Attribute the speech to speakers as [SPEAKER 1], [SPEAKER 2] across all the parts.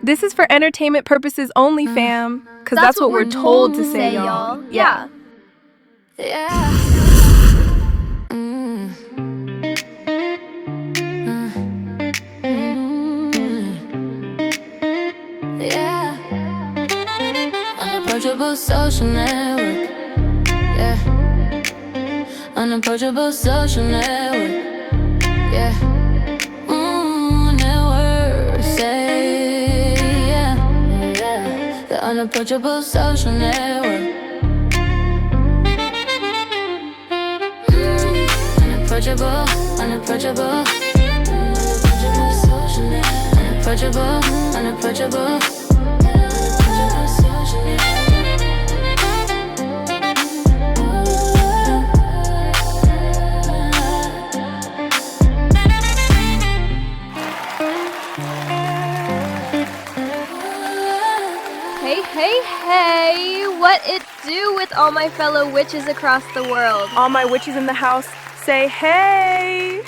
[SPEAKER 1] This is for entertainment purposes only, fam. Because that's what we're told to say, y'all.
[SPEAKER 2] Yeah.
[SPEAKER 3] Unapproachable social network. Yeah. Unapproachable social network. Yeah. Network. Say yeah. The unapproachable social network. Unapproachable. Unapproachable social network. Unapproachable.
[SPEAKER 2] Hey, what it do with all my fellow witches across the world?
[SPEAKER 1] All my witches in the house, say hey!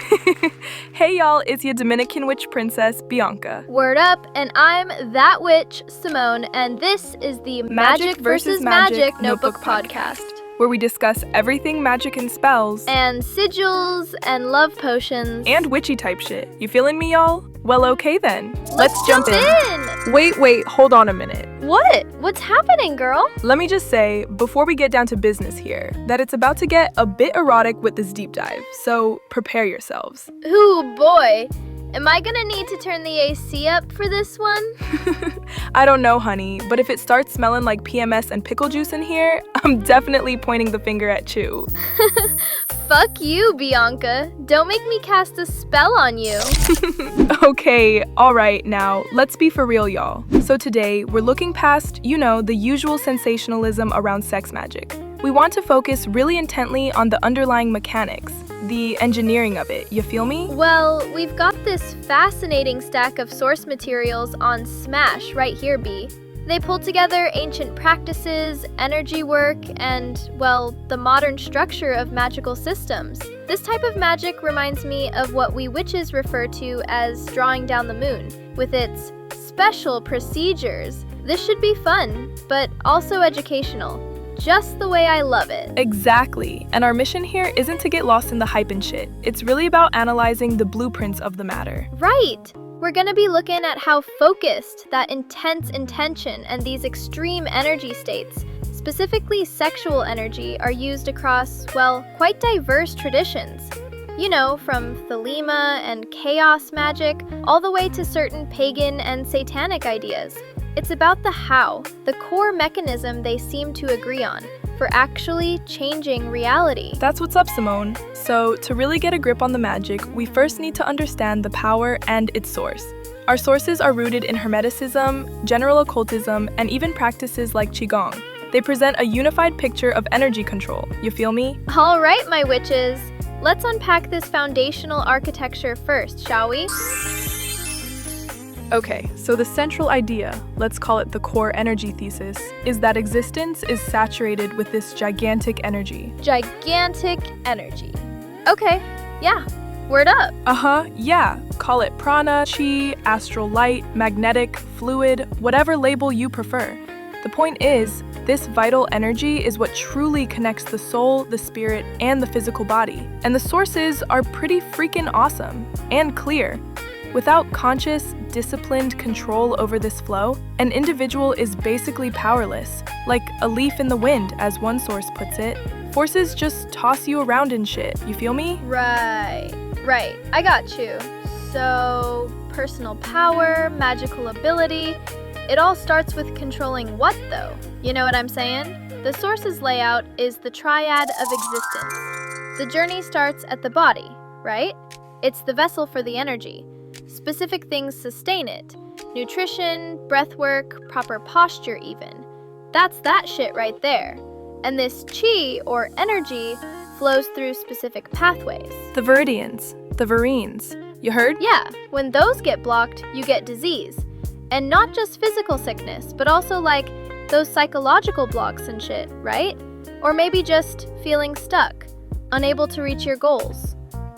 [SPEAKER 1] Hey y'all, it's your Dominican witch princess, Bianca.
[SPEAKER 2] Word up, and I'm that witch, Symone, and this is the Magic vs. Magic Notebook Podcast,
[SPEAKER 1] where we discuss everything magic and spells,
[SPEAKER 2] and sigils, and love potions,
[SPEAKER 1] and witchy type shit. You feeling me, y'all? Well, okay then.
[SPEAKER 2] Let's jump in!
[SPEAKER 1] Wait, hold on a minute.
[SPEAKER 2] What? What's happening, girl?
[SPEAKER 1] Let me just say, before we get down to business here, that it's about to get a bit erotic with this deep dive, so prepare yourselves.
[SPEAKER 2] Ooh, boy. Am I gonna need to turn the AC up for this one?
[SPEAKER 1] I don't know, honey, but if it starts smelling like PMS and pickle juice in here, I'm definitely pointing the finger at you.
[SPEAKER 2] Fuck you, Bianca. Don't make me cast a spell on you.
[SPEAKER 1] Okay, alright, now, let's be for real, y'all. So today, we're looking past, the usual sensationalism around sex magic. We want to focus really intently on the underlying mechanics, the engineering of it, you feel me?
[SPEAKER 2] Well, we've got this fascinating stack of source materials on Smash right here, B. They pull together ancient practices, energy work, and, well, the modern structure of magical systems. This type of magic reminds me of what we witches refer to as drawing down the moon, with its special procedures. This should be fun, but also educational. Just the way I love it.
[SPEAKER 1] Exactly. And our mission here isn't to get lost in the hype and shit. It's really about analyzing the blueprints of the matter.
[SPEAKER 2] Right. We're gonna be looking at how focused that intense intention and these extreme energy states, specifically sexual energy, are used across, well, quite diverse traditions. From Thelema and chaos magic, all the way to certain pagan and satanic ideas. It's about the how, the core mechanism they seem to agree on, for actually changing reality.
[SPEAKER 1] That's what's up, Symone. So, to really get a grip on the magic, we first need to understand the power and its source. Our sources are rooted in Hermeticism, general occultism, and even practices like Qigong. They present a unified picture of energy control. You feel me?
[SPEAKER 2] All right, my witches. Let's unpack this foundational architecture first, shall we?
[SPEAKER 1] Okay, so the central idea, let's call it the core energy thesis, is that existence is saturated with this gigantic energy.
[SPEAKER 2] Gigantic energy. Okay, yeah, word up.
[SPEAKER 1] Yeah. Call it prana, chi, astral light, magnetic, fluid, whatever label you prefer. The point is, this vital energy is what truly connects the soul, the spirit, and the physical body. And the sources are pretty freaking awesome and clear. Without conscious, disciplined control over this flow, an individual is basically powerless, like a leaf in the wind, as one source puts it. Forces just toss you around and shit, you feel me?
[SPEAKER 2] Right, I got you. So, personal power, magical ability, it all starts with controlling what though? You know what I'm saying? The source's layout is the Triad of existence. The journey starts at the body, right? It's the vessel for the energy. Specific things sustain it. Nutrition, breathwork, proper posture even. That's that shit right there. And this chi, or energy, flows through specific pathways.
[SPEAKER 1] The viridians, the verines. You heard?
[SPEAKER 2] Yeah, when those get blocked, you get disease. And not just physical sickness, but also like those psychological blocks and shit, right? Or maybe just feeling stuck, unable to reach your goals.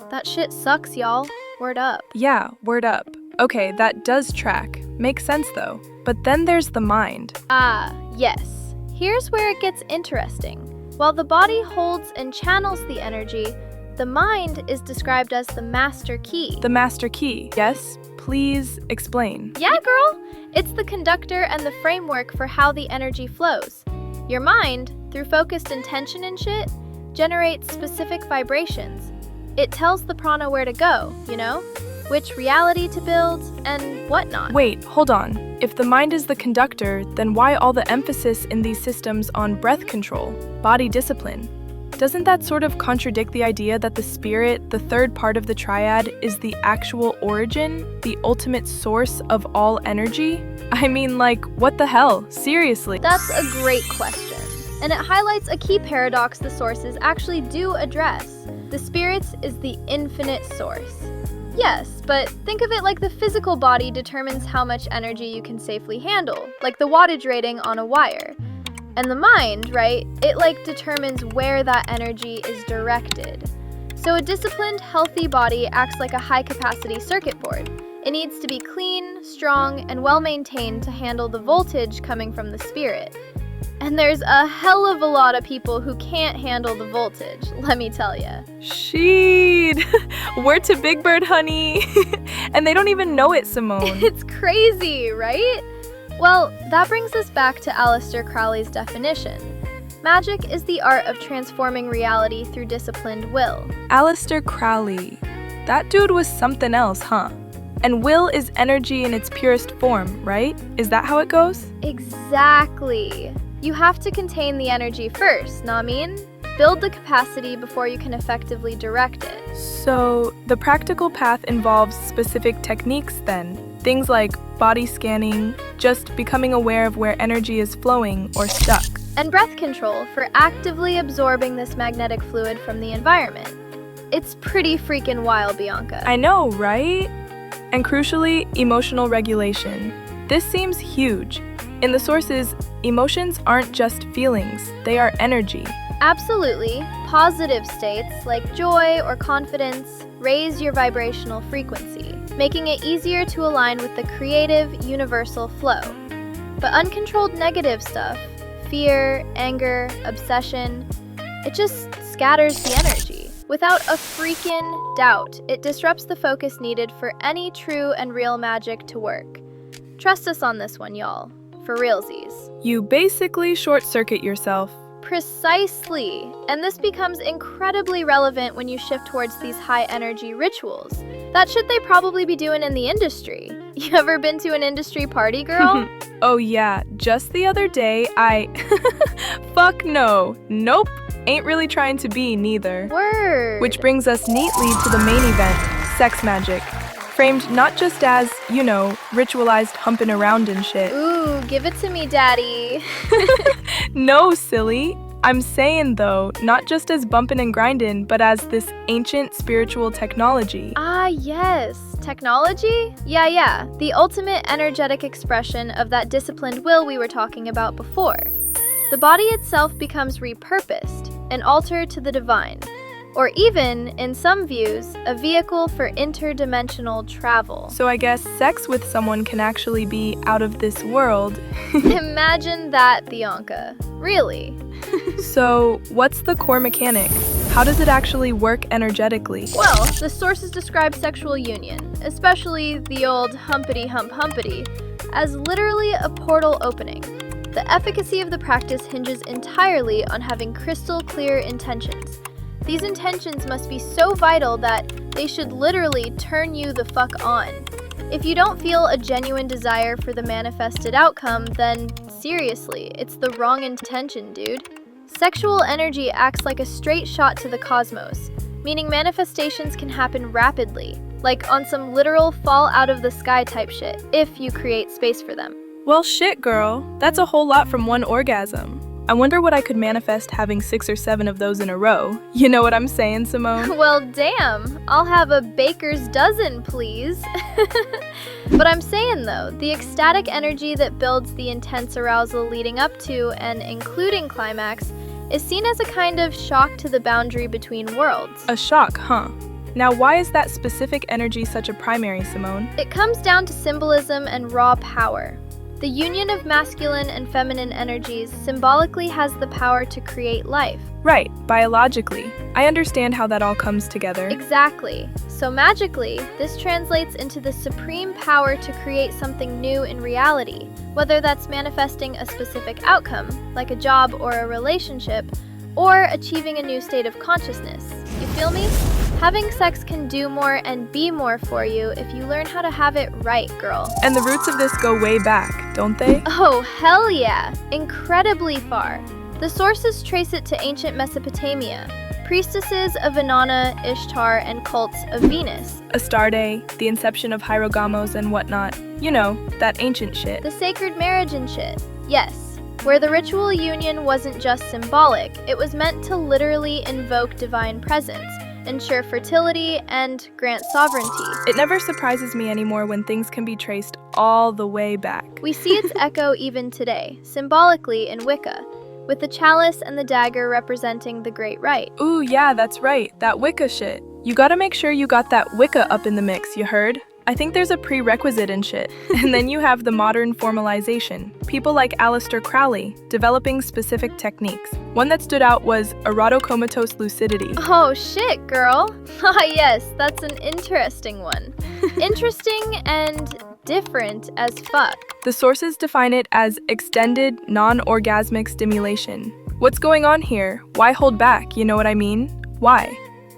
[SPEAKER 2] That shit sucks, y'all. Word up.
[SPEAKER 1] Yeah, word up. Okay, that does track. Makes sense though. But then there's the mind.
[SPEAKER 2] Ah, yes. Here's where it gets interesting. While the body holds and channels the energy, the mind is described as the master key.
[SPEAKER 1] The master key, yes? Please explain.
[SPEAKER 2] Yeah, girl! It's the conductor and the framework for how the energy flows. Your mind, through focused intention and shit, generates specific vibrations. It tells the prana where to go, you know? Which reality to build and whatnot.
[SPEAKER 1] Wait, hold on. If the mind is the conductor, then why all the emphasis in these systems on breath control, body discipline? Doesn't that sort of contradict the idea that the spirit, the third part of the triad, is the actual origin, the ultimate source of all energy? I mean, like, what the hell? Seriously.
[SPEAKER 2] That's a great question. And it highlights a key paradox the sources actually do address. The spirit is the infinite source. Yes, but think of it like the physical body determines how much energy you can safely handle, like the wattage rating on a wire. And the mind, right, it determines where that energy is directed. So a disciplined, healthy body acts like a high-capacity circuit board. It needs to be clean, strong, and well-maintained to handle the voltage coming from the spirit. And there's a hell of a lot of people who can't handle the voltage, let me tell ya.
[SPEAKER 1] Sheed! Word to Big Bird, honey! And they don't even know it, Symone.
[SPEAKER 2] It's crazy, right? Well, that brings us back to Aleister Crowley's definition. Magic is the art of transforming reality through disciplined will.
[SPEAKER 1] Aleister Crowley. That dude was something else, huh? And will is energy in its purest form, right? Is that how it goes?
[SPEAKER 2] Exactly. You have to contain the energy first, know what I mean? Build the capacity before you can effectively direct it.
[SPEAKER 1] So, the practical path involves specific techniques then? Things like body scanning, just becoming aware of where energy is flowing or stuck.
[SPEAKER 2] And breath control for actively absorbing this magnetic fluid from the environment. It's pretty freaking wild, Bianca.
[SPEAKER 1] I know, right? And crucially, emotional regulation. This seems huge. In the sources, emotions aren't just feelings, they are energy.
[SPEAKER 2] Absolutely. Positive states like joy or confidence raise your vibrational frequency, making it easier to align with the creative, universal flow. But uncontrolled negative stuff, fear, anger, obsession, it just scatters the energy. Without a freaking doubt, it disrupts the focus needed for any true and real magic to work. Trust us on this one, y'all. For realsies.
[SPEAKER 1] You basically short-circuit yourself.
[SPEAKER 2] Precisely. And this becomes incredibly relevant when you shift towards these high-energy rituals. That shit they probably be doing in the industry. You ever been to an industry party, girl?
[SPEAKER 1] Oh yeah, just the other day, Fuck no. Nope. Ain't really trying to be, neither.
[SPEAKER 2] Word.
[SPEAKER 1] Which brings us neatly to the main event, sex magic. Framed not just as, ritualized humping around and shit.
[SPEAKER 2] Ooh, give it to me, daddy.
[SPEAKER 1] No, silly. I'm saying, though, not just as bumping and grinding, but as this ancient spiritual technology.
[SPEAKER 2] Ah, yes. Technology? Yeah. The ultimate energetic expression of that disciplined will we were talking about before. The body itself becomes repurposed, an altar to the divine. Or even, in some views, a vehicle for interdimensional travel.
[SPEAKER 1] So I guess sex with someone can actually be out of this world.
[SPEAKER 2] Imagine that, Bianca. Really?
[SPEAKER 1] So, what's the core mechanic? How does it actually work energetically?
[SPEAKER 2] Well, the sources describe sexual union, especially the old humpity, as literally a portal opening. The efficacy of the practice hinges entirely on having crystal clear intentions. These intentions must be so vital that they should literally turn you the fuck on. If you don't feel a genuine desire for the manifested outcome, then seriously, it's the wrong intention, dude. Sexual energy acts like a straight shot to the cosmos, meaning manifestations can happen rapidly, like on some literal fall out of the sky type shit, if you create space for them.
[SPEAKER 1] Well, shit, girl. That's a whole lot from one orgasm. I wonder what I could manifest having 6 or 7 of those in a row. You know what I'm saying, Symone?
[SPEAKER 2] Well, damn. I'll have a baker's dozen, please. But I'm saying, though, the ecstatic energy that builds the intense arousal leading up to and including climax is seen as a kind of shock to the boundary between worlds.
[SPEAKER 1] A shock, huh? Now, why is that specific energy such a primary, Symone?
[SPEAKER 2] It comes down to symbolism and raw power. The union of masculine and feminine energies symbolically has the power to create life.
[SPEAKER 1] Right, biologically. I understand how that all comes together.
[SPEAKER 2] Exactly. So magically, this translates into the supreme power to create something new in reality, whether that's manifesting a specific outcome, like a job or a relationship, or achieving a new state of consciousness. You feel me? Having sex can do more and be more for you if you learn how to have it right, girl.
[SPEAKER 1] And the roots of this go way back, don't they?
[SPEAKER 2] Oh, hell yeah! Incredibly far. The sources trace it to ancient Mesopotamia, priestesses of Inanna, Ishtar, and cults of Venus.
[SPEAKER 1] Astarte, the inception of hierogamos and whatnot. You know, that ancient shit.
[SPEAKER 2] The sacred marriage and shit. Yes, where the ritual union wasn't just symbolic, it was meant to literally invoke divine presence, ensure fertility, and grant sovereignty.
[SPEAKER 1] It never surprises me anymore when things can be traced all the way back.
[SPEAKER 2] We see its echo even today, symbolically in Wicca, with the chalice and the dagger representing the Great Rite.
[SPEAKER 1] Ooh, yeah, that's right, that Wicca shit. You gotta make sure you got that Wicca up in the mix, you heard? I think there's a prerequisite and shit. And then you have the modern formalization. People like Aleister Crowley, developing specific techniques. One that stood out was erotocomatose lucidity.
[SPEAKER 2] Oh shit, girl. Ah yes, that's an interesting one. Interesting and different as fuck.
[SPEAKER 1] The sources define it as extended, non-orgasmic stimulation. What's going on here? Why hold back, you know what I mean? Why?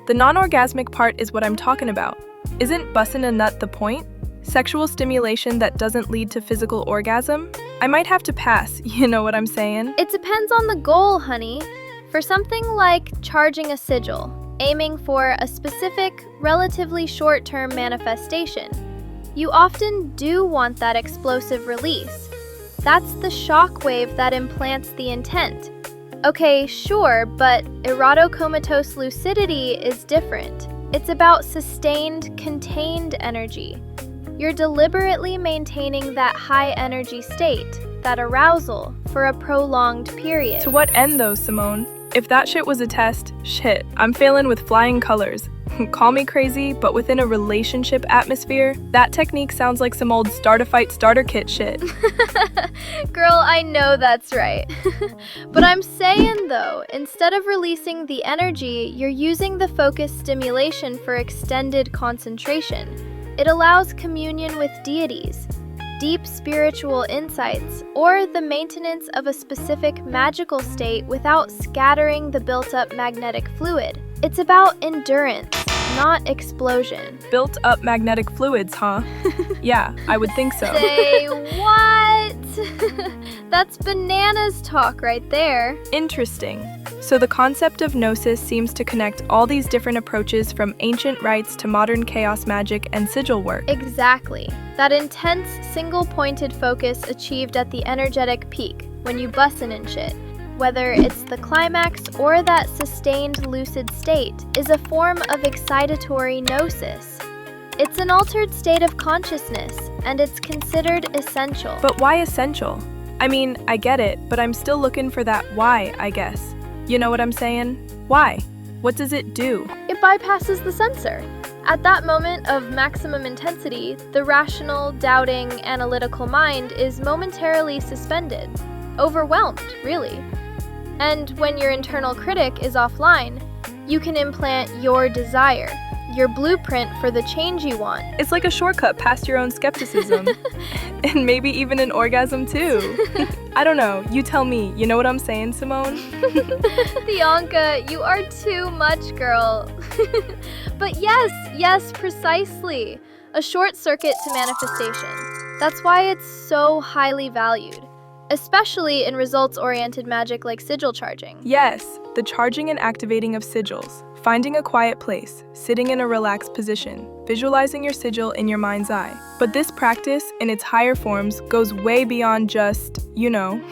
[SPEAKER 1] The non-orgasmic part is what I'm talking about. Isn't bussin' a nut the point? Sexual stimulation that doesn't lead to physical orgasm? I might have to pass, you know what I'm saying?
[SPEAKER 2] It depends on the goal, honey. For something like charging a sigil, aiming for a specific, relatively short-term manifestation, you often do want that explosive release. That's the shockwave that implants the intent. Okay, sure, but erotocomatose lucidity is different. It's about sustained, contained energy. You're deliberately maintaining that high energy state, that arousal, for a prolonged period.
[SPEAKER 1] To what end though, Symone? If that shit was a test, shit, I'm failing with flying colors. Call me crazy, but within a relationship atmosphere, that technique sounds like some old start-a-fight starter kit shit.
[SPEAKER 2] Girl, I know that's right. But I'm saying though, instead of releasing the energy, you're using the focused stimulation for extended concentration. It allows communion with deities, deep spiritual insights, or the maintenance of a specific magical state without scattering the built-up magnetic fluid. It's about endurance, not explosion.
[SPEAKER 1] Built up magnetic fluids, huh? Yeah, I would think so.
[SPEAKER 2] Say what? That's bananas talk right there.
[SPEAKER 1] Interesting. So the concept of gnosis seems to connect all these different approaches from ancient rites to modern chaos magic and sigil work.
[SPEAKER 2] Exactly. That intense, single-pointed focus achieved at the energetic peak, when you bussin' and shit. Whether it's the climax or that sustained lucid state, is a form of excitatory gnosis. It's an altered state of consciousness, and it's considered essential.
[SPEAKER 1] But why essential? I mean, I get it, but I'm still looking for that why, I guess. You know what I'm saying? Why? What does it do?
[SPEAKER 2] It bypasses the sensor. At that moment of maximum intensity, the rational, doubting, analytical mind is momentarily suspended. Overwhelmed, really. And when your internal critic is offline, you can implant your desire, your blueprint for the change you want.
[SPEAKER 1] It's like a shortcut past your own skepticism. And maybe even an orgasm too. I don't know, you tell me, you know what I'm saying, Symone?
[SPEAKER 2] Bianca, you are too much, girl. But yes, precisely. A short circuit to manifestation. That's why it's so highly valued. Especially in results-oriented magic like sigil charging.
[SPEAKER 1] Yes, the charging and activating of sigils. Finding a quiet place, sitting in a relaxed position, visualizing your sigil in your mind's eye. But this practice, in its higher forms, goes way beyond just, you know,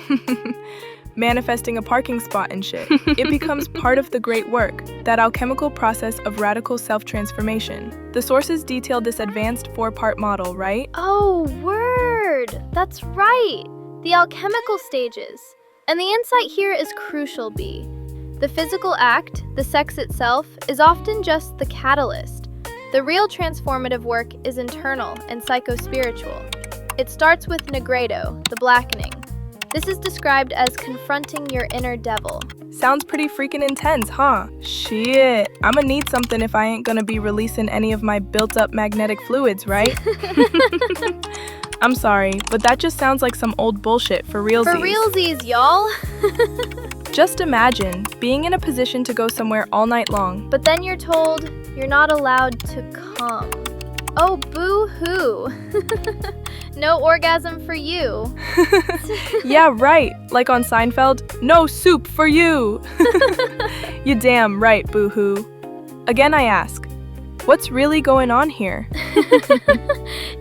[SPEAKER 1] manifesting a parking spot and shit. It becomes part of the great work, that alchemical process of radical self-transformation. The sources detailed this advanced 4-part model, right?
[SPEAKER 2] Oh, word! That's right! The alchemical stages. And the insight here is crucial, B. The physical act, the sex itself, is often just the catalyst. The real transformative work is internal and psycho-spiritual. It starts with Negredo, the blackening. This is described as confronting your inner devil.
[SPEAKER 1] Sounds pretty freaking intense, huh? Shit, I'ma need something if I ain't gonna be releasing any of my built-up magnetic fluids, right? I'm sorry, but that just sounds like some old bullshit for realsies.
[SPEAKER 2] For realsies, y'all.
[SPEAKER 1] Just imagine being in a position to go somewhere all night long.
[SPEAKER 2] But then you're told you're not allowed to come. Oh, boo-hoo. No orgasm for you.
[SPEAKER 1] Yeah, right. Like on Seinfeld, no soup for you. You damn right, boo-hoo. Again, I ask, what's really going on here?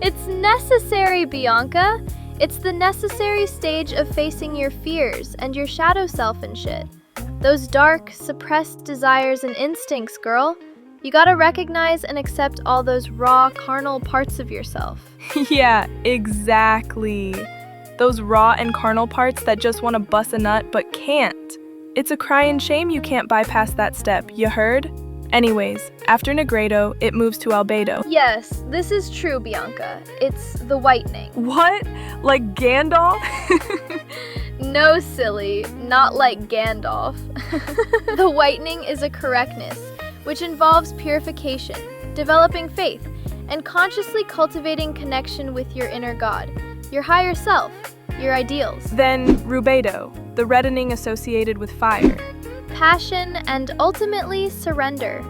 [SPEAKER 2] It's necessary, Bianca. It's the necessary stage of facing your fears and your shadow self and shit. Those dark, suppressed desires and instincts, girl. You gotta recognize and accept all those raw, carnal parts of yourself.
[SPEAKER 1] Yeah, exactly. Those raw and carnal parts that just want to bust a nut but can't. It's a crying shame you can't bypass that step, you heard? Anyways, after Negredo, it moves to Albedo.
[SPEAKER 2] Yes, this is true, Bianca. It's the whitening.
[SPEAKER 1] What? Like Gandalf?
[SPEAKER 2] No, silly, not like Gandalf. The whitening is a correctness, which involves purification, developing faith, and consciously cultivating connection with your inner God, your higher self, your ideals.
[SPEAKER 1] Then Rubedo, the reddening associated with fire.
[SPEAKER 2] Passion and ultimately surrender.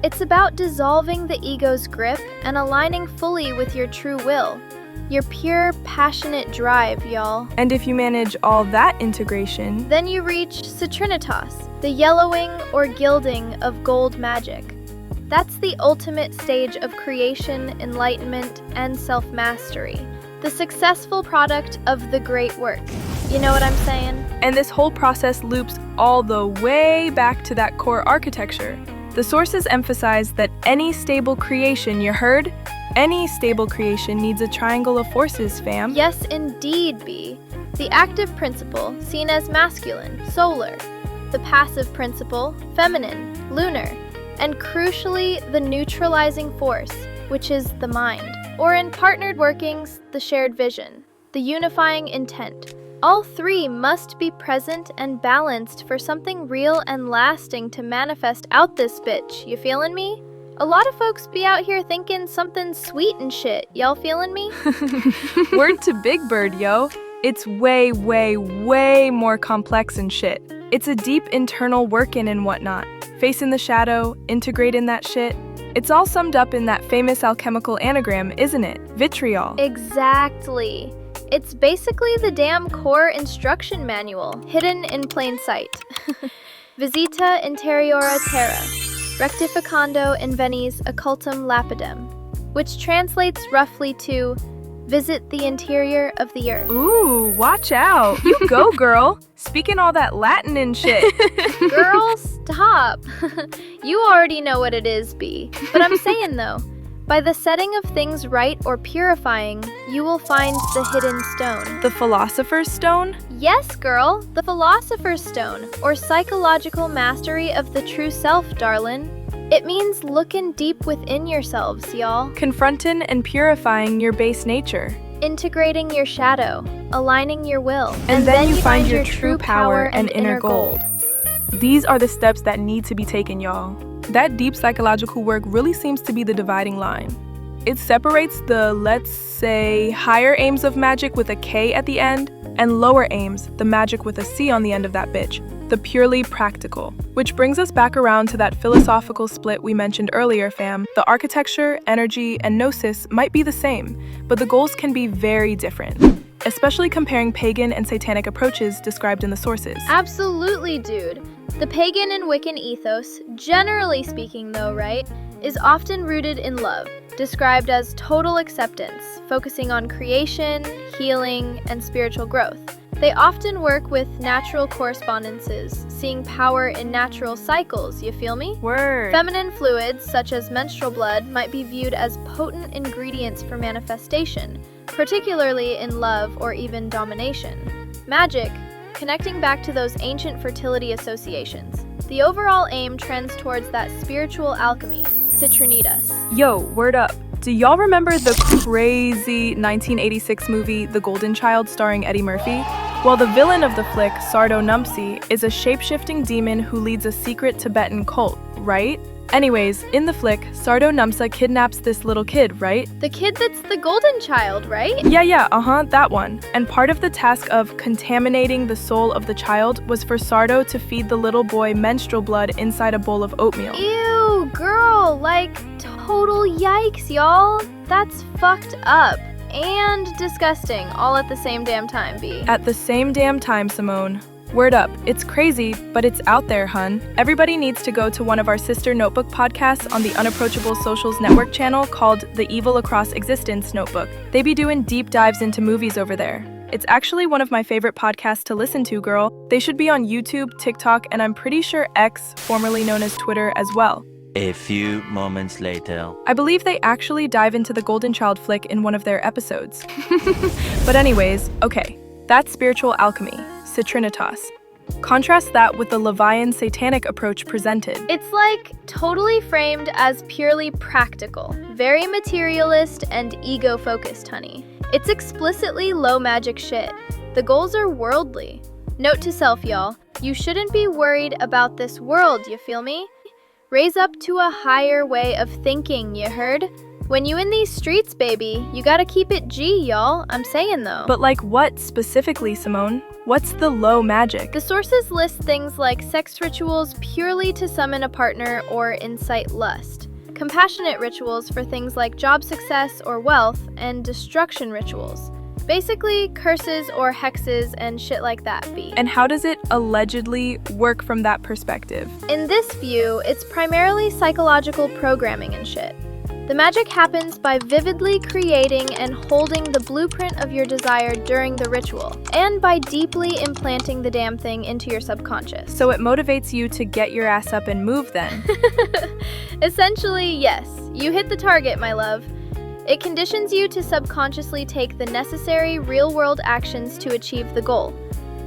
[SPEAKER 2] It's about dissolving the ego's grip and aligning fully with your true will, your pure, passionate drive, y'all.
[SPEAKER 1] And if you manage all that integration,
[SPEAKER 2] Then you reach Citrinitas, the yellowing or gilding of gold magic. That's the ultimate stage of creation, enlightenment, and self-mastery. The successful product of the great work. You know what I'm saying?
[SPEAKER 1] and this whole process loops all the way back to that core architecture. The sources emphasize that any stable creation, you heard? Any stable creation needs a triangle of forces, fam.
[SPEAKER 2] Yes, indeed, B. The active principle, seen as masculine, solar. The passive principle, feminine, lunar. And crucially, the neutralizing force, which is the mind. Or in partnered workings, the shared vision, the unifying intent. All three must be present and balanced for something real and lasting to manifest out this bitch, you feelin' me? A lot of folks be out here thinking something sweet and shit, y'all feelin' me?
[SPEAKER 1] Word to Big Bird, yo. It's way, way, way more complex and shit. It's a deep internal workin' and whatnot. Facing the shadow, integrating that shit. It's all summed up in that famous alchemical anagram, isn't it? Vitriol.
[SPEAKER 2] Exactly. It's basically the damn core instruction manual, hidden in plain sight. Visita interiora terra, rectificando invenis occultum lapidem, which translates roughly to visit the interior of the earth.
[SPEAKER 1] Ooh, watch out. You go, girl. Speaking all that Latin and shit.
[SPEAKER 2] Girl, stop. You already know what it is, B. But I'm saying though, by the setting of things right or purifying, you will find the hidden stone.
[SPEAKER 1] The Philosopher's Stone?
[SPEAKER 2] Yes, girl, the Philosopher's Stone, or psychological mastery of the true self, darlin'. It means looking deep within yourselves, y'all.
[SPEAKER 1] Confronting and purifying your base nature.
[SPEAKER 2] Integrating your shadow, aligning your will.
[SPEAKER 1] And then you find your true power and inner gold. These are the steps that need to be taken, y'all. That deep psychological work really seems to be the dividing line. It separates the, let's say, higher aims of magic with a K at the end, and lower aims, the magic with a C on the end of that bitch, the purely practical. Which brings us back around to that philosophical split we mentioned earlier, fam. The architecture, energy, and gnosis might be the same, but the goals can be very different, especially comparing pagan and satanic approaches described in the sources.
[SPEAKER 2] Absolutely, dude. The pagan and Wiccan ethos, generally speaking though, right, is often rooted in love, described as total acceptance, focusing on creation, healing, and spiritual growth. They often work with natural correspondences, seeing power in natural cycles, you feel me?
[SPEAKER 1] Word.
[SPEAKER 2] Feminine fluids, such as menstrual blood, might be viewed as potent ingredients for manifestation, particularly in love or even domination. Magic, connecting back to those ancient fertility associations. The overall aim trends towards that spiritual alchemy, Citrinitas.
[SPEAKER 1] Yo, word up. Do y'all remember the crazy 1986 movie The Golden Child starring Eddie Murphy? Well, the villain of the flick, Sardo Numpsy, is a shape-shifting demon who leads a secret Tibetan cult, right? Anyways, in the flick, Sardo Numpsa kidnaps this little kid, right?
[SPEAKER 2] The kid that's the golden child, right?
[SPEAKER 1] Yeah, that one. And part of the task of contaminating the soul of the child was for Sardo to feed the little boy menstrual blood inside a bowl of oatmeal.
[SPEAKER 2] Ew, girl, like, total yikes, y'all. That's fucked up and disgusting all at the same damn time, B.
[SPEAKER 1] At the same damn time, Symone. Word up, it's crazy, but it's out there, hun. Everybody needs to go to one of our sister notebook podcasts on the Unapproachable Socials Network channel called The Evil Across Existence Notebook. They be doing deep dives into movies over there. It's actually one of my favorite podcasts to listen to, girl. They should be on YouTube, TikTok, and I'm pretty sure X, formerly known as Twitter, as well.
[SPEAKER 4] A few moments later.
[SPEAKER 1] I believe they actually dive into the Golden Child flick in one of their episodes. But anyways, okay, that's spiritual alchemy. Citrinitas. Contrast that with the Levian satanic approach presented.
[SPEAKER 2] It's like totally framed as purely practical, very materialist and ego-focused, honey. It's explicitly low magic shit. The goals are worldly. Note to self, y'all, you shouldn't be worried about this world, you feel me? Raise up to a higher way of thinking, you heard? When you in these streets, baby, you gotta keep it G, y'all. I'm saying though.
[SPEAKER 1] But like what specifically, Symone? What's the low magic?
[SPEAKER 2] The sources list things like sex rituals purely to summon a partner or incite lust, compassionate rituals for things like job success or wealth, and destruction rituals. Basically, curses or hexes and shit like that, B.
[SPEAKER 1] And how does it allegedly work from that perspective?
[SPEAKER 2] In this view, it's primarily psychological programming and shit. The magic happens by vividly creating and holding the blueprint of your desire during the ritual, and by deeply implanting the damn thing into your subconscious.
[SPEAKER 1] So it motivates you to get your ass up and move then?
[SPEAKER 2] Essentially, yes. You hit the target, my love. It conditions you to subconsciously take the necessary real-world actions to achieve the goal.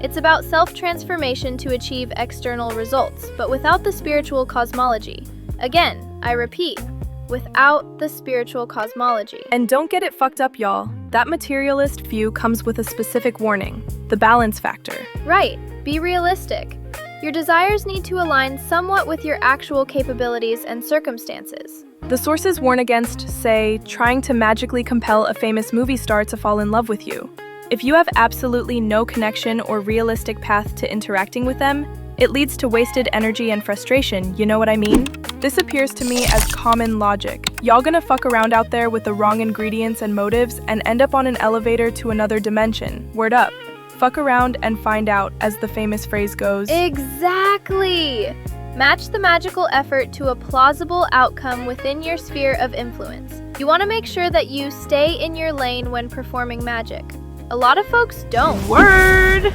[SPEAKER 2] It's about self-transformation to achieve external results, but without the spiritual cosmology. Again, I repeat, without the spiritual cosmology.
[SPEAKER 1] And don't get it fucked up, y'all. That materialist view comes with a specific warning, the balance factor.
[SPEAKER 2] Right, be realistic. Your desires need to align somewhat with your actual capabilities and circumstances.
[SPEAKER 1] The sources warn against, say, trying to magically compel a famous movie star to fall in love with you. If you have absolutely no connection or realistic path to interacting with them, it leads to wasted energy and frustration, you know what I mean? This appears to me as common logic. Y'all gonna fuck around out there with the wrong ingredients and motives and end up on an elevator to another dimension. Word up. Fuck around and find out, as the famous phrase goes.
[SPEAKER 2] Exactly! Match the magical effort to a plausible outcome within your sphere of influence. You want to make sure that you stay in your lane when performing magic. A lot of folks don't.
[SPEAKER 1] Word!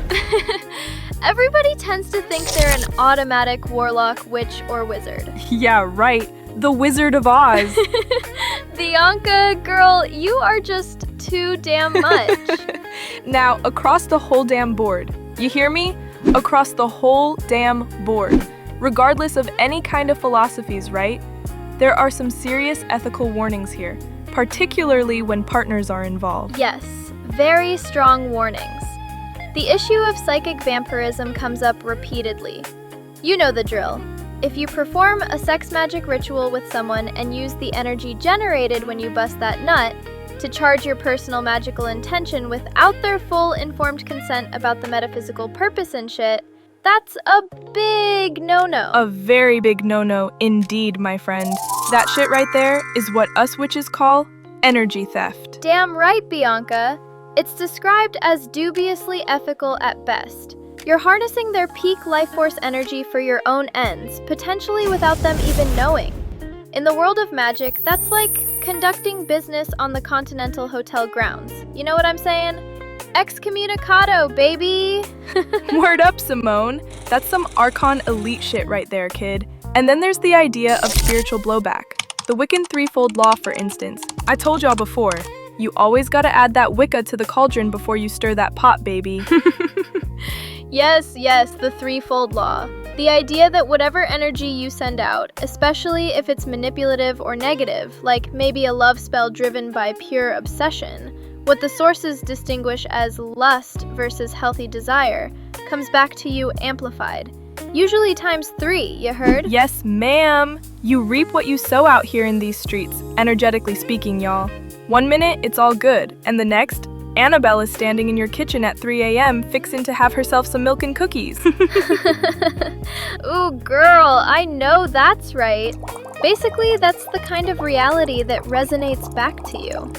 [SPEAKER 2] Everybody tends to think they're an automatic warlock, witch, or wizard.
[SPEAKER 1] Yeah, right. The Wizard of Oz.
[SPEAKER 2] Bianca, girl, you are just too damn much.
[SPEAKER 1] Now, across the whole damn board. You hear me? Across the whole damn board. Regardless of any kind of philosophies, right? There are some serious ethical warnings here, particularly when partners are involved.
[SPEAKER 2] Yes, very strong warnings. The issue of psychic vampirism comes up repeatedly. You know the drill. If you perform a sex magic ritual with someone and use the energy generated when you bust that nut to charge your personal magical intention without their full informed consent about the metaphysical purpose and shit, that's a big no-no.
[SPEAKER 1] A very big no-no indeed, my friend. That shit right there is what us witches call energy theft.
[SPEAKER 2] Damn right, Bianca. It's described as dubiously ethical at best. You're harnessing their peak life force energy for your own ends, potentially without them even knowing. In the world of magic, that's like conducting business on the Continental Hotel grounds. You know what I'm saying? Excommunicado, baby!
[SPEAKER 1] Word up, Symone. That's some Archon elite shit right there, kid. And then there's the idea of spiritual blowback. The Wiccan threefold law, for instance. I told y'all before, you always gotta add that Wicca to the cauldron before you stir that pot, baby.
[SPEAKER 2] Yes, the threefold law. The idea that whatever energy you send out, especially if it's manipulative or negative, like maybe a love spell driven by pure obsession, what the sources distinguish as lust versus healthy desire, comes back to you amplified. Usually times 3, you heard?
[SPEAKER 1] Yes, ma'am. You reap what you sow out here in these streets, energetically speaking, y'all. 1 minute, it's all good, and the next, Annabelle is standing in your kitchen at 3 a.m. fixing to have herself some milk and cookies.
[SPEAKER 2] Ooh, girl, I know that's right. Basically, that's the kind of reality that resonates back to you.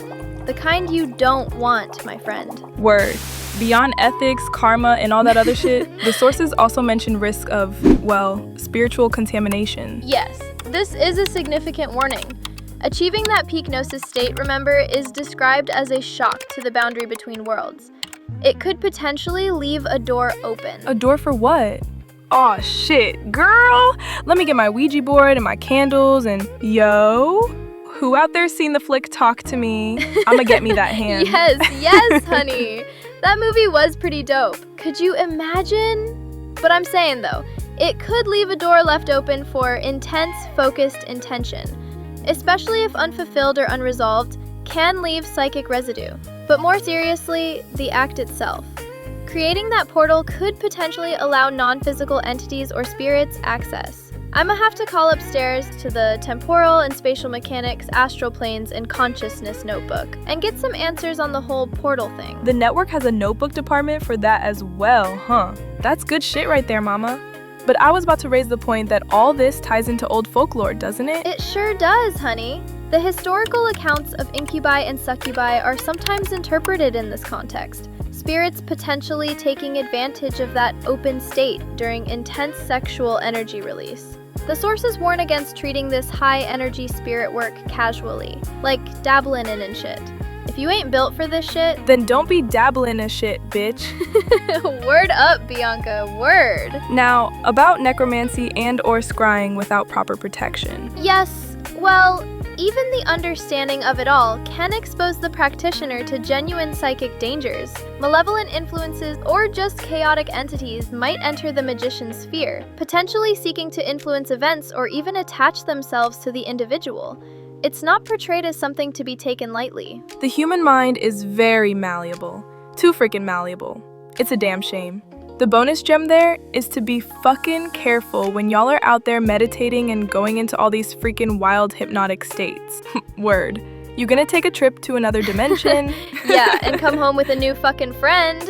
[SPEAKER 2] The kind you don't want, my friend.
[SPEAKER 1] Word. Beyond ethics, karma, and all that other shit, the sources also mention risk of, well, spiritual contamination.
[SPEAKER 2] Yes, this is a significant warning. Achieving that peak gnosis state, remember, is described as a shock to the boundary between worlds. It could potentially leave a door open.
[SPEAKER 1] A door for what? Aw, shit, girl! Let me get my Ouija board and my candles and yo, who out there seen the flick Talk to Me? I'ma get me that hand.
[SPEAKER 2] Yes, honey. That movie was pretty dope. Could you imagine? But I'm saying though, it could leave a door left open for intense, focused intention. Especially if unfulfilled or unresolved, can leave psychic residue. But more seriously, the act itself. Creating that portal could potentially allow non-physical entities or spirits access. I'ma have to call upstairs to the temporal and spatial mechanics, astral planes, and consciousness notebook and get some answers on the whole portal thing.
[SPEAKER 1] The network has a notebook department for that as well, huh? That's good shit right there, mama. But I was about to raise the point that all this ties into old folklore, doesn't it?
[SPEAKER 2] It sure does, honey. The historical accounts of incubi and succubi are sometimes interpreted in this context. Spirits potentially taking advantage of that open state during intense sexual energy release. The sources warn against treating this high-energy spirit work casually, like dabbling in and shit. If you ain't built for this shit,
[SPEAKER 1] Then don't be dabbling in shit, bitch.
[SPEAKER 2] word up, Bianca, word.
[SPEAKER 1] Now, about necromancy and or scrying without proper protection.
[SPEAKER 2] Yes, well, even the understanding of it all can expose the practitioner to genuine psychic dangers. Malevolent influences or just chaotic entities might enter the magician's sphere, potentially seeking to influence events or even attach themselves to the individual. It's not portrayed as something to be taken lightly.
[SPEAKER 1] The human mind is very malleable. Too freaking malleable. It's a damn shame. The bonus gem there is to be fucking careful when y'all are out there meditating and going into all these freaking wild hypnotic states. Word. You gonna take a trip to another dimension?
[SPEAKER 2] Yeah, and come home with a new fucking friend.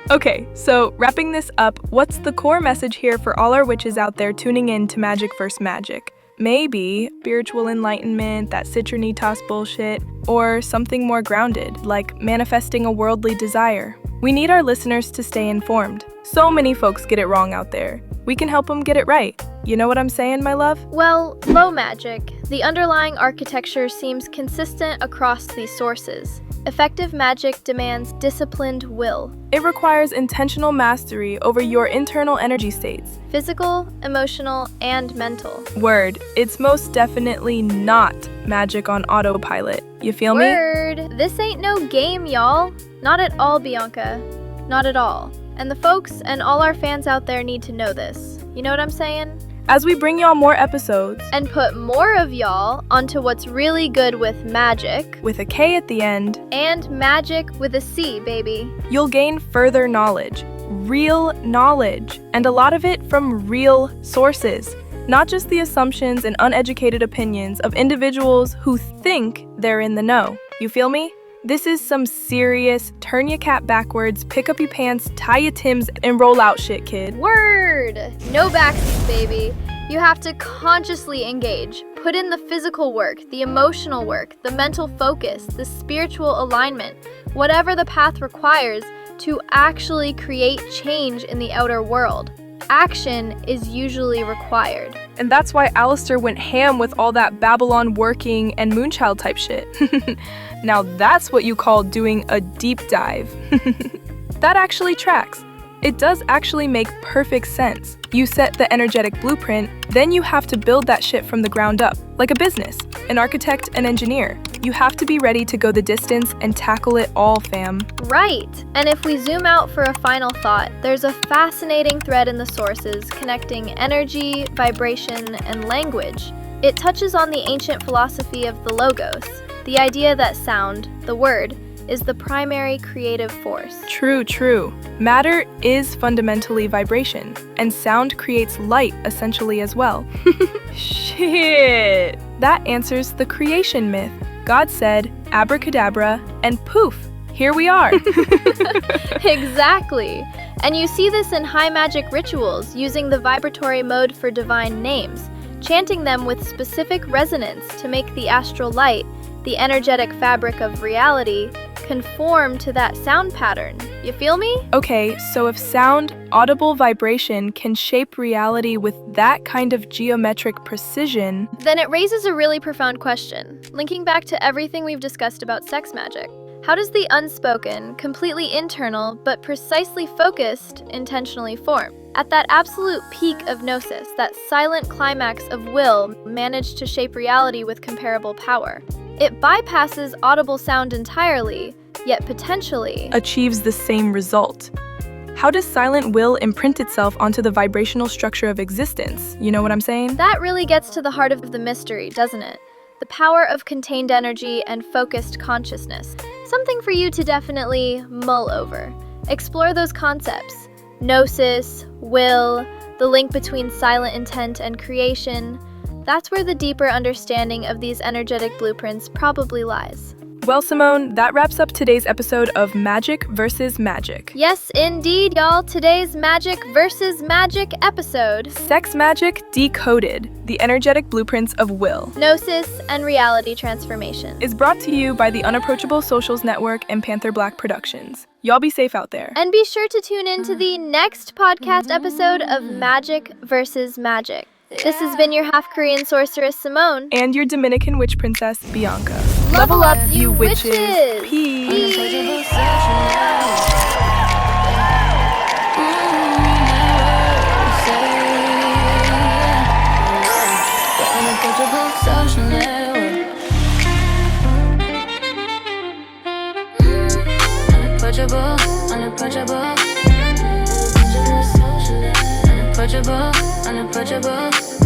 [SPEAKER 1] Okay, so wrapping this up, what's the core message here for all our witches out there tuning in to Magic vs. Magic? Maybe spiritual enlightenment, that citronitas bullshit, or something more grounded, like manifesting a worldly desire. We need our listeners to stay informed. So many folks get it wrong out there. We can help them get it right. You know what I'm saying, my love?
[SPEAKER 2] Well, low magic. The underlying architecture seems consistent across these sources. Effective magic demands disciplined will.
[SPEAKER 1] It requires intentional mastery over your internal energy states.
[SPEAKER 2] Physical, emotional, and mental.
[SPEAKER 1] Word, it's most definitely not magic on autopilot. You feel me?
[SPEAKER 2] Word! This ain't no game, y'all. Not at all, Bianca. Not at all. And the folks and all our fans out there need to know this. You know what I'm saying?
[SPEAKER 1] As we bring y'all more episodes,
[SPEAKER 2] And put more of y'all onto what's really good with magic.
[SPEAKER 1] with a K at the end,
[SPEAKER 2] And magic with a C, baby.
[SPEAKER 1] you'll gain further knowledge, real knowledge, and a lot of it from real sources, not just the assumptions and uneducated opinions of individuals who think they're in the know. You feel me? This is some serious turn your cap backwards, pick up your pants, tie your Timbs, and roll out shit, kid.
[SPEAKER 2] Word! No backseat, baby. You have to consciously engage. Put in the physical work, the emotional work, the mental focus, the spiritual alignment, whatever the path requires to actually create change in the outer world. Action is usually required.
[SPEAKER 1] And that's why Alistair went ham with all that Babylon working and Moonchild type shit. Now that's what you call doing a deep dive. That actually tracks. It does actually make perfect sense. You set the energetic blueprint, then you have to build that shit from the ground up, like a business, an architect, an engineer. You have to be ready to go the distance and tackle it all, fam.
[SPEAKER 2] Right. And if we zoom out for a final thought, there's a fascinating thread in the sources connecting energy, vibration, and language. It touches on the ancient philosophy of the logos, the idea that sound, the word, is the primary creative force.
[SPEAKER 1] True. Matter is fundamentally vibration, and sound creates light essentially as well. Shit! That answers the creation myth. God said, abracadabra, and poof, here we are.
[SPEAKER 2] Exactly. And you see this in high magic rituals, using the vibratory mode for divine names, chanting them with specific resonance to make the astral light, the energetic fabric of reality, conform to that sound pattern. You feel me?
[SPEAKER 1] Okay, so if sound, audible vibration can shape reality with that kind of geometric precision,
[SPEAKER 2] Then it raises a really profound question, linking back to everything we've discussed about sex magic. How does the unspoken, completely internal, but precisely focused, intentionally form? At that absolute peak of gnosis, that silent climax of will manage to shape reality with comparable power. It bypasses audible sound entirely, yet potentially
[SPEAKER 1] achieves the same result. How does silent will imprint itself onto the vibrational structure of existence? You know what I'm saying?
[SPEAKER 2] That really gets to the heart of the mystery, doesn't it? The power of contained energy and focused consciousness. Something for you to definitely mull over. Explore those concepts. Gnosis, will, the link between silent intent and creation. That's where the deeper understanding of these energetic blueprints probably lies.
[SPEAKER 1] Well, Symone, that wraps up today's episode of Magick versus Magic.
[SPEAKER 2] Yes, indeed, y'all. Today's Magick versus Magic episode.
[SPEAKER 1] Sex Magick Decoded, the energetic blueprints of will,
[SPEAKER 2] Gnosis and reality transformation.
[SPEAKER 1] is brought to you by the Unapproachable Socials Network and Panther Black Productions. Y'all be safe out there.
[SPEAKER 2] And be sure to tune in to the next podcast episode of Magick versus Magic. This has been your half-Korean sorceress, Symone.
[SPEAKER 1] And your Dominican witch princess, Bianca.
[SPEAKER 2] Level up, you witches!
[SPEAKER 1] Peace.
[SPEAKER 3] Unapproachable social network. Unapproachable. Unapproachable.